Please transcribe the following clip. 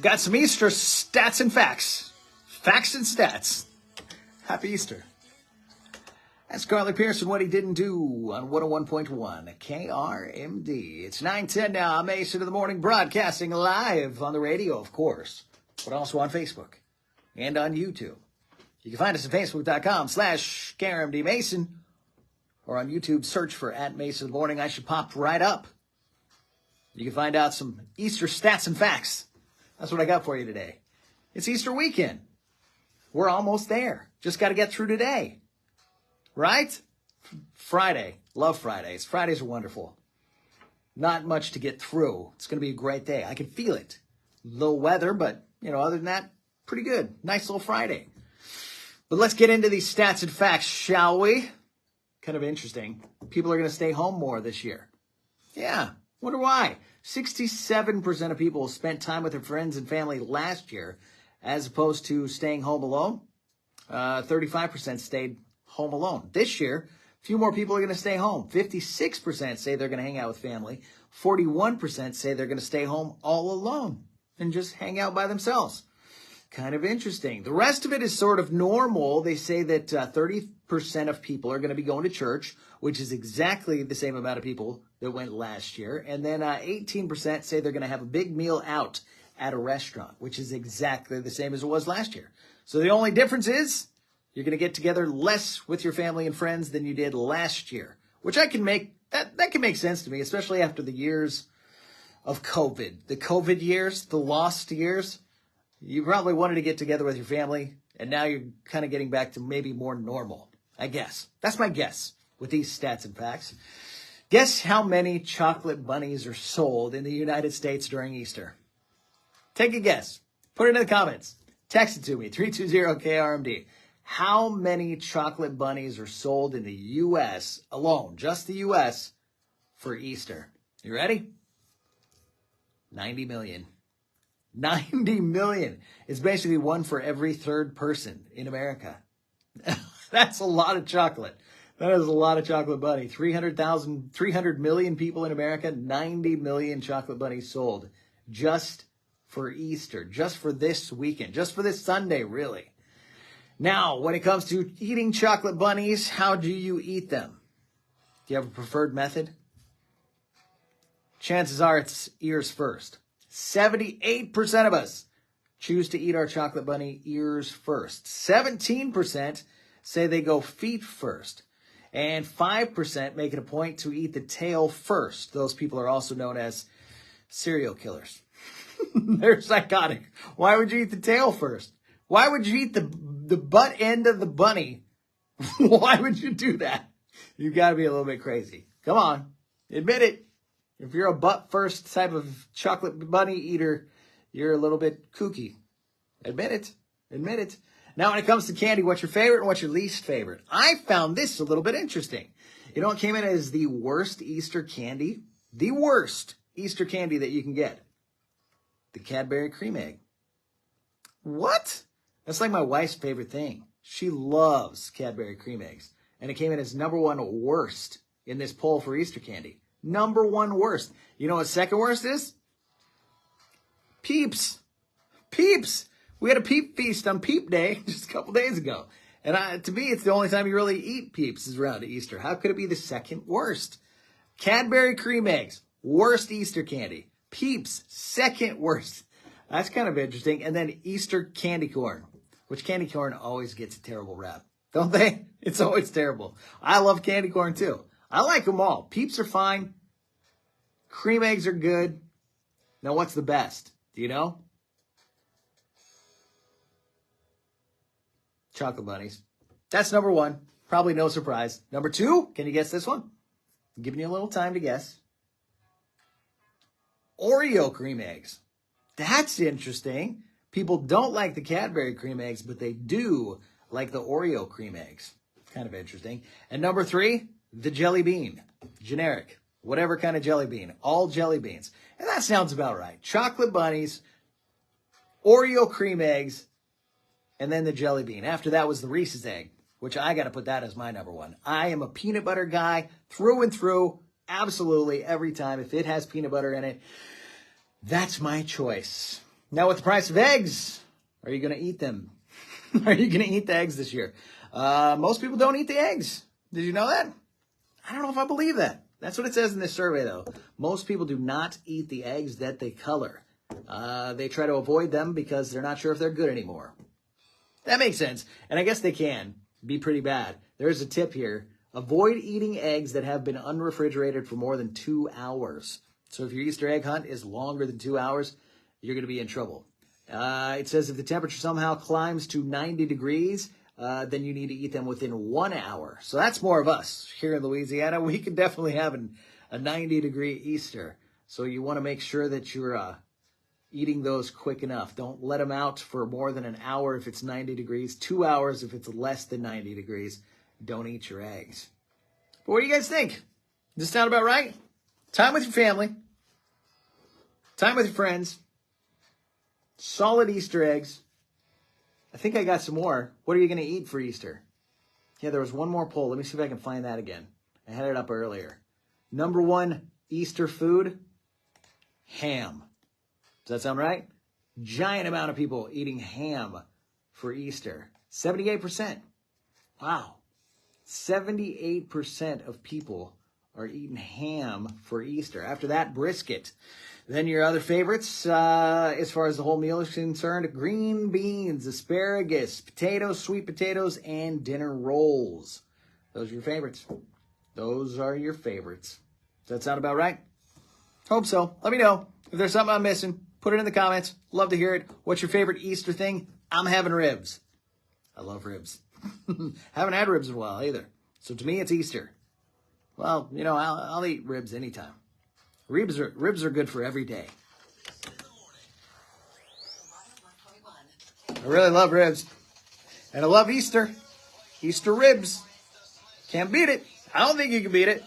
Got some Easter stats and facts. Facts and stats. Happy Easter. That's Carly Pearson, what he didn't do on 101.1 KRMD. It's 9:10 now. I'm Mason of the Morning, broadcasting live on the radio, of course, but also on Facebook and on YouTube. You can find us at facebook.com/KRMD Mason, or on YouTube, search for @Mason of the Morning. I should pop right up. You can find out some Easter stats and facts. That's what I got for you today. It's Easter weekend. We're almost there. Just got to get through today. Right? Friday. Love Fridays. Fridays are wonderful. Not much to get through. It's going to be a great day. I can feel it. Low weather, but, other than that, pretty good. Nice little Friday. But let's get into these stats and facts, shall we? Kind of interesting. People are going to stay home more this year. Yeah. Wonder why. 67% of people spent time with their friends and family last year as opposed to staying home alone. 35% stayed home alone. This year, a few more people are going to stay home. 56% say they're going to hang out with family. 41% say they're going to stay home all alone and just hang out by themselves. Kind of interesting. The rest of it is sort of normal. They say that 30% of people are going to be going to church, which is exactly the same amount of people that went last year. And then 18% say they're going to have a big meal out at a restaurant, which is exactly the same as it was last year. So the only difference is you're going to get together less with your family and friends than you did last year, which that can make sense to me, especially after the years of COVID. The COVID years, the lost years, you probably wanted to get together with your family, and now you're kind of getting back to maybe more normal, I guess. That's my guess with these stats and facts. Guess how many chocolate bunnies are sold in the United States during Easter? Take a guess. Put it in the comments. Text it to me, 320-KRMD. How many chocolate bunnies are sold in the U.S. alone, just the U.S., for Easter? You ready? 90 million. 90 million. It's basically one for every third person in America. That's a lot of chocolate. That is a lot of chocolate bunny. 300 million people in America, 90 million chocolate bunnies sold just for Easter, just for this weekend, just for this Sunday, really. Now, when it comes to eating chocolate bunnies, how do you eat them? Do you have a preferred method? Chances are it's ears first. 78% of us choose to eat our chocolate bunny ears first. 17% say they go feet first. And 5% make it a point to eat the tail first. Those people are also known as serial killers. They're psychotic. Why would you eat the tail first? Why would you eat the butt end of the bunny? Why would you do that? You've got to be a little bit crazy. Come on. Admit it. If you're a butt first type of chocolate bunny eater, you're a little bit kooky. Admit it. Admit it. Now, when it comes to candy, what's your favorite and what's your least favorite? I found this a little bit interesting. You know what came in as the worst Easter candy? The worst Easter candy that you can get. The Cadbury Cream Egg. What? That's like my wife's favorite thing. She loves Cadbury Cream Eggs. And it came in as number one worst in this poll for Easter candy. Number one worst. You know what second worst is? Peeps. Peeps. We had a Peep Feast on Peep Day just a couple days ago. And to me, it's the only time you really eat Peeps is around Easter. How could it be the second worst? Cadbury Cream Eggs, worst Easter candy. Peeps, second worst. That's kind of interesting. And then Easter candy corn, which candy corn always gets a terrible rap, don't they? It's always terrible. I love candy corn too. I like them all. Peeps are fine. Cream eggs are good. Now, what's the best? Do you know? Chocolate bunnies. That's number one. Probably no surprise. Number two, can you guess this one? I'm giving you a little time to guess. Oreo cream eggs. That's interesting. People don't like the Cadbury cream eggs, but they do like the Oreo cream eggs. Kind of interesting. And number three, the jelly bean. Generic. Whatever kind of jelly bean. All jelly beans. And that sounds about right. Chocolate bunnies, Oreo cream eggs, and then the jelly bean. After that was the Reese's egg, which I got to put that as my number one. I am a peanut butter guy through and through. Absolutely every time. If it has peanut butter in it, that's my choice. Now, with the price of eggs, are you going to eat them? Are you going to eat the eggs this year? Most people don't eat the eggs. Did you know that? I don't know if I believe that. That's what it says in this survey, though. Most people do not eat the eggs that they color. They try to avoid them because they're not sure if they're good anymore. That makes sense. And I guess they can be pretty bad. There's a tip here. Avoid eating eggs that have been unrefrigerated for more than 2 hours. So if your Easter egg hunt is longer than 2 hours, you're going to be in trouble. It says if the temperature somehow climbs to 90 degrees, then you need to eat them within 1 hour. So that's more of us here in Louisiana. We can definitely have a 90-degree Easter. So you want to make sure that you're eating those quick enough. Don't let them out for more than an hour if it's 90 degrees, 2 hours if it's less than 90 degrees. Don't eat your eggs. But what do you guys think? Does this sound about right? Time with your family. Time with your friends. Solid Easter eggs. I think I got some more. What are you going to eat for Easter? Yeah, there was one more poll. Let me see if I can find that again. I had it up earlier. Number 1 Easter food, ham. Does that sound right? Giant amount of people eating ham for Easter. 78%. Wow. 78% of people are eating ham for Easter. After that, brisket. Then your other favorites, as far as the whole meal is concerned, green beans, asparagus, potatoes, sweet potatoes, and dinner rolls. Those are your favorites. Those are your favorites. Does that sound about right? Hope so. Let me know. If there's something I'm missing, put it in the comments. Love to hear it. What's your favorite Easter thing? I'm having ribs. I love ribs. Haven't had ribs in a while either. So to me, it's Easter. Well, you know, I'll eat ribs anytime. Ribs are good for every day. I really love ribs. And I love Easter. Easter ribs. Can't beat it. I don't think you can beat it.